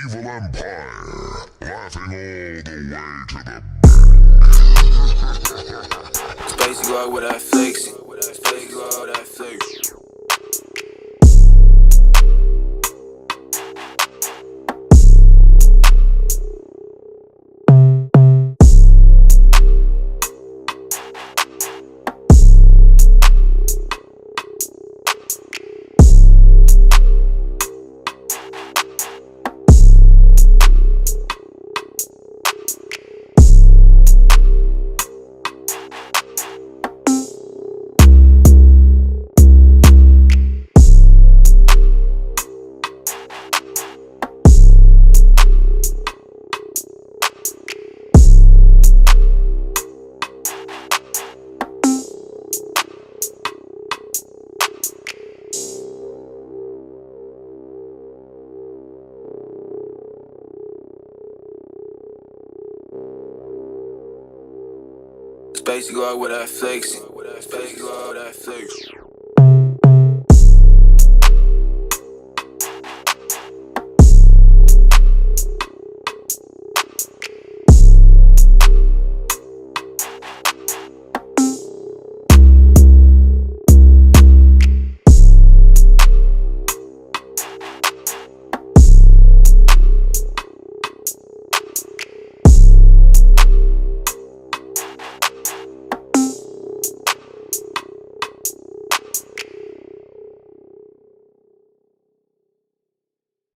evil empire, laughing all the way to the SpaceyGlock with that flexing. SpaceyGlock with that flexing. SpaceyGlock with that flexing. SpaceyGlock with that flexing.